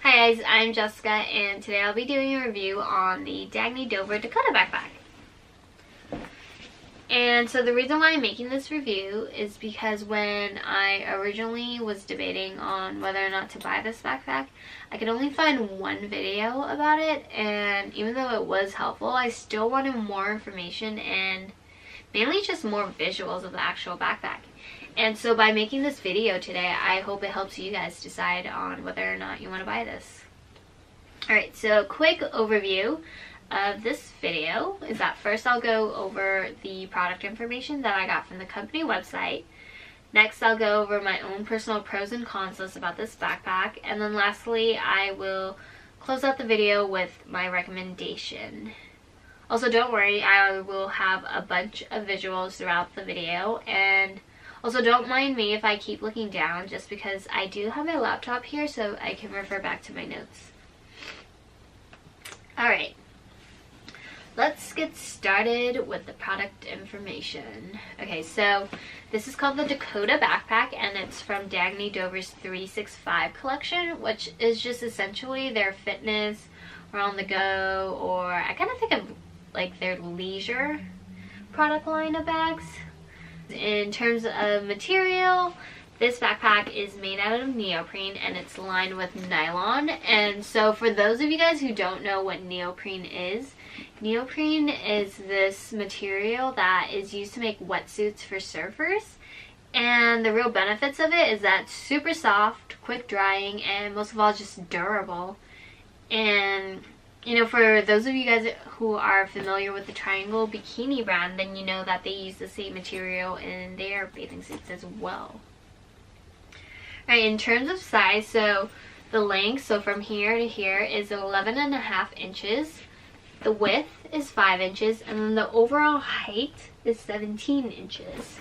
Hi guys, I'm Jessica and today I'll be doing a review on the Dagne Dover Dakota backpack. And so the reason why I'm making this review is because when I originally was debating on whether or not to buy this backpack, I could only find one video about it, and even though it was helpful, I still wanted more information and mainly just more visuals of the actual backpack. And so by making this video today, I hope it helps you guys decide on whether or not you want to buy this. Alright, so quick overview of this video is that first I'll go over the product information that I got from the company website. Next I'll go over my own personal pros and cons list about this backpack. And then lastly I will close out the video with my recommendation. Also don't worry, I will have a bunch of visuals throughout the video, and also don't mind me if I keep looking down just because I do have my laptop here so I can refer back to my notes. Alright, let's get started with the product information. Okay, so this is called the Dakota backpack and it's from Dagne Dover's 365 collection, which is just essentially their fitness or on the go, or I kind of think of like their leisure product line of bags. In terms of material, this backpack is made out of neoprene and it's lined with nylon. And so for those of you guys who don't know what neoprene is this material that is used to make wetsuits for surfers. And the real benefits of it is that it's super soft, quick drying, and most of all just durable. And you know, for those of you guys who are familiar with the Triangle Bikini brand, then you know that they use the same material in their bathing suits as well. Alright, in terms of size, so the length, so from here to here, is 11.5 inches. The width is 5 inches, and then the overall height is 17 inches.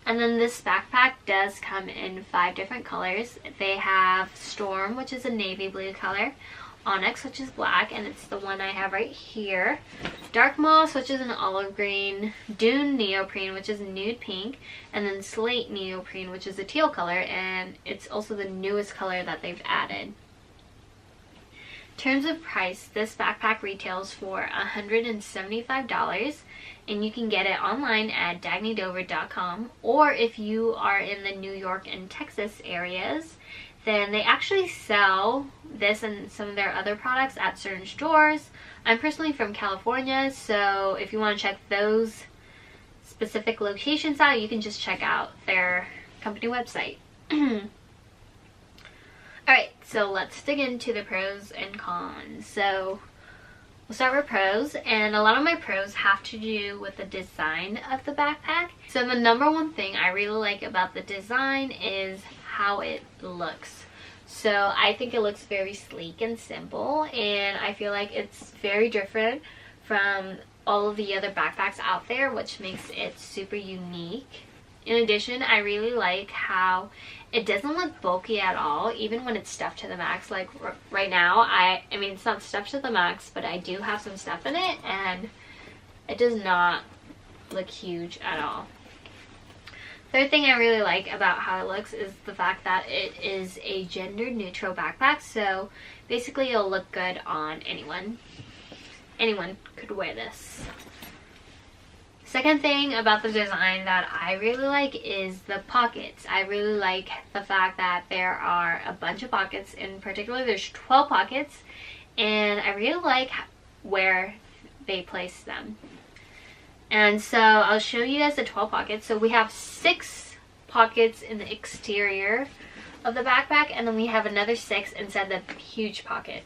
And then this backpack does come in 5 different colors. They have Storm, which is a navy blue color, ONYX, which is black, and it's the one I have right here, Dark Moss, which is an olive green, Dune Neoprene, which is nude pink, and then Slate Neoprene, which is a teal color, and it's also the newest color that they've added. In terms of price, this backpack retails for $175, and you can get it online at dagnedover.com, or if you are in the New York and Texas areas, then they actually sell this and some of their other products at certain stores. I'm personally from California, so if you want to check those specific locations out, you can just check out their company website. Alright, so let's dig into the pros and cons. So we'll start with pros, and a lot of my pros have to do with the design of the backpack. So the number one thing I really like about the design is how it looks. So I think it looks very sleek and simple, and I feel like it's very different from all of the other backpacks out there, which makes it super unique. In addition, I really like how it doesn't look bulky at all, even when it's stuffed to the max. Like right now, I mean it's not stuffed to the max, but I do have some stuff in it, and it does not look huge at all. Third thing I really like about how it looks is the fact that it is a gender neutral backpack, so basically it'll look good on anyone. Anyone could wear this. Second thing about the design that I really like is the pockets. I really like the fact that there are a bunch of pockets. In particular, there's 12 pockets, and I really like where they place them. And so I'll show you guys the 12 pockets. So we have 6 pockets in the exterior of the backpack, and then we have another 6 inside the huge pocket.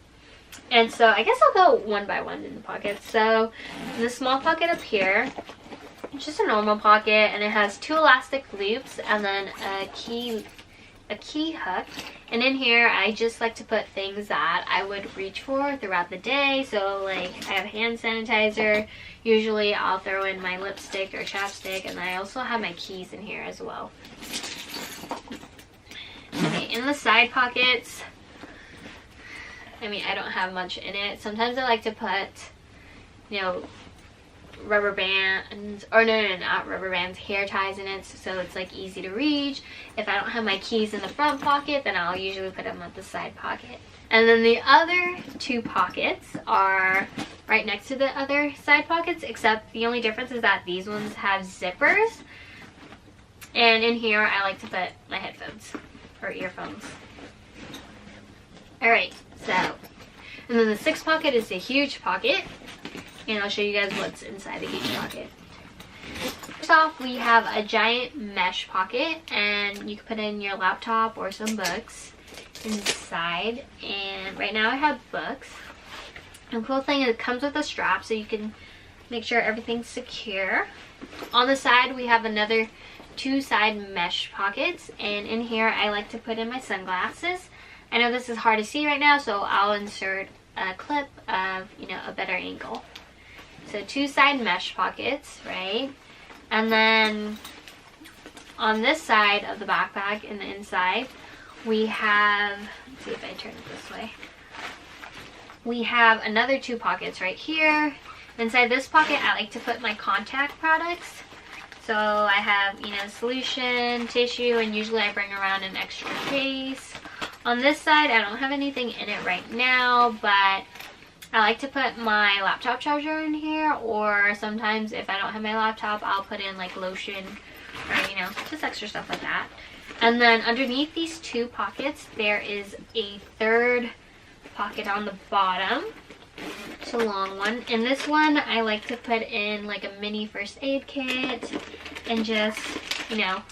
And so I guess I'll go one by one in the pockets. So in the small pocket up here, it's just a normal pocket, and it has 2 elastic loops and then a key hook. And in here I just like to put things that I would reach for throughout the day. So like I have hand sanitizer, usually I'll throw in my lipstick or chapstick, and I also have my keys in here as well. Okay, in the side pockets, I mean I don't have much in it. Sometimes I like to put, you know, rubber bands, or no, not rubber bands, hair ties in it, so it's like easy to reach. If I don't have my keys in the front pocket, then I'll usually put them at the side pocket. And then the other two pockets are right next to the other side pockets, except the only difference is that these ones have zippers. And in here, I like to put my headphones or earphones. Alright, so, and then the sixth pocket is the huge pocket. And I'll show you guys what's inside the huge pocket. First off, we have a giant mesh pocket, and you can put in your laptop or some books inside. And right now I have books. And the cool thing is it comes with a strap, so you can make sure everything's secure. On the side, we have another two side mesh pockets, and in here I like to put in my sunglasses. I know this is hard to see right now, so I'll insert a clip of, you know, a better angle. So two side mesh pockets, right? And then on this side of the backpack, in the inside, we have, let's see if I turn it this way. We have another two pockets right here. Inside this pocket, I like to put my contact products. So I have, you know, solution, tissue, and usually I bring around an extra case. On this side, I don't have anything in it right now, but I like to put my laptop charger in here, or sometimes if I don't have my laptop, I'll put in like lotion or, you know, just extra stuff like that. And then underneath these two pockets, there is a third pocket on the bottom. It's a long one. In this one, I like to put in like a mini first aid kit and just, you know,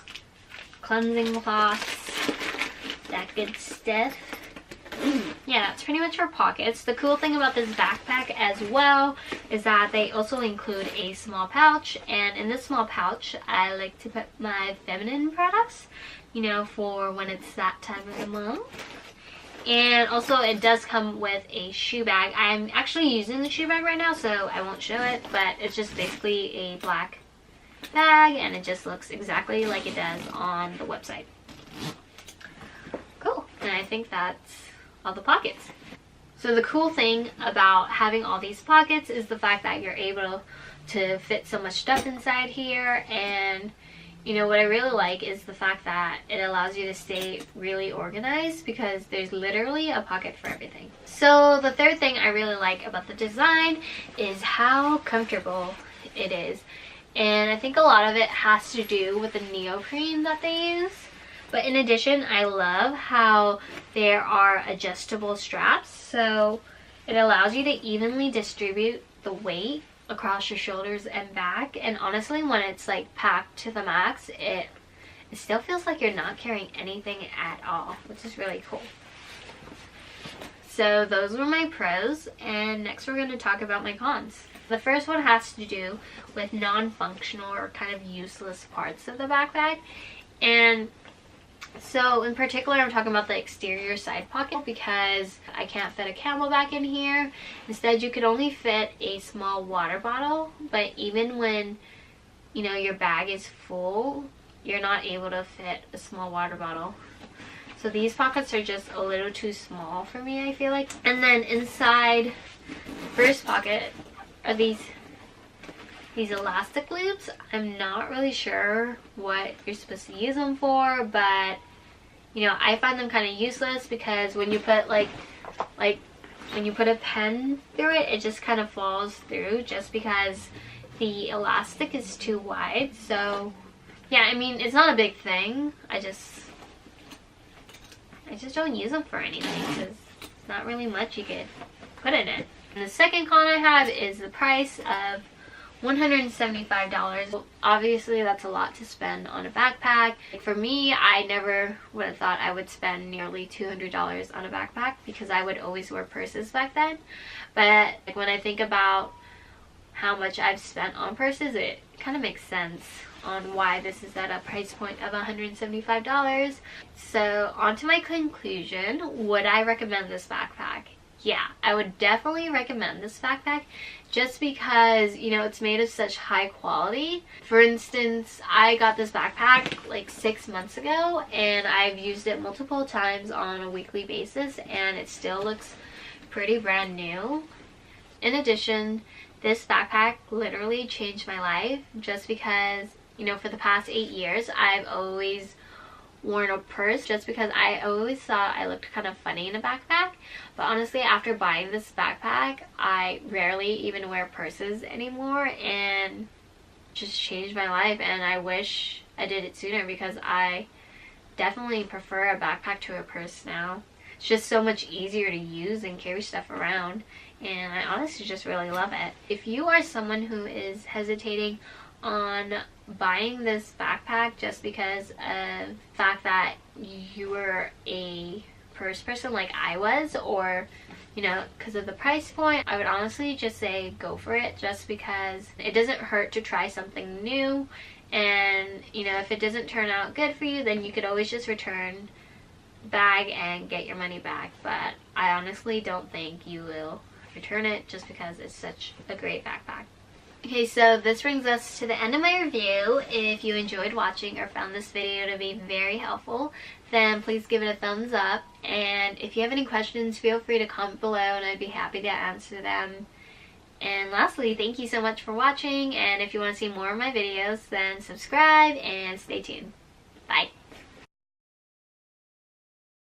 cleansing cloths, that good stuff. Yeah, that's pretty much for pockets. The cool thing about this backpack as well is that they also include a small pouch, and in this small pouch I like to put my feminine products, you know, for when it's that time of the month. And also it does come with a shoe bag. I'm actually using the shoe bag right now, so I won't show it, but it's just basically a black bag, and it just looks exactly like it does on the website. Cool. And I think that's all the pockets. So the cool thing about having all these pockets is the fact that you're able to fit so much stuff inside here. And you know what I really like is the fact that it allows you to stay really organized, because there's literally a pocket for everything. So the third thing I really like about the design is how comfortable it is. And I think a lot of it has to do with the neoprene that they use. But in addition, I love how there are adjustable straps, so it allows you to evenly distribute the weight across your shoulders and back. And honestly, when it's like packed to the max, it still feels like you're not carrying anything at all, which is really cool. So those were my pros, and next we're going to talk about my cons. The first one has to do with non-functional or kind of useless parts of the backpack. And so in particular, I'm talking about the exterior side pocket, because I can't fit a CAMELBAK in here. Instead, you could only fit a small water bottle, but even when, you know, your bag is full, you're not able to fit a small water bottle. So these pockets are just a little too small for me, I feel like. And then inside the first pocket are these elastic loops. I'm not really sure what you're supposed to use them for, but you know, I find them kind of useless, because when you put like when you put a pen through it, it just kind of falls through just because the elastic is too wide. So yeah, I mean, it's not a big thing. I just don't use them for anything, because it's not really much you could put in it. And the second con I have is the price of $175. Obviously, that's a lot to spend on a backpack. For me, I never would have thought I would spend nearly $200 on a backpack, because I would always wear purses back then. But like, when I think about how much I've spent on purses, it kind of makes sense on why this is at a price point of $175. So on to my conclusion. Would I recommend this backpack? Yeah, I would definitely recommend this backpack, just because, you know, it's made of such high quality. For instance, I got this backpack like 6 months ago, and I've used it multiple times on a weekly basis, and it still looks pretty brand new. In addition, This backpack literally changed my life, just because, you know, for the past 8 years I've always worn a purse just because I always thought I looked kind of funny in a backpack. But honestly, after buying this backpack, I rarely even wear purses anymore, and just changed my life. And I wish I did it sooner, because I definitely prefer a backpack to a purse now. It's just so much easier to use and carry stuff around, and I honestly just really love it. If you are someone who is hesitating on buying this backpack just because of the fact that you were a purse person like I was, or you know, because of the price point, I would honestly just say go for it, just because it doesn't hurt to try something new. And you know, if it doesn't turn out good for you, then you could always just return the bag and get your money back. But I honestly don't think you will return it, just because it's such a great backpack. Okay, so this brings us to the end of my review. If you enjoyed watching or found this video to be very helpful, then please give it a thumbs up. And if you have any questions, feel free to comment below and I'd be happy to answer them. And lastly, thank you so much for watching, and if you want to see more of my videos, then subscribe and stay tuned. Bye!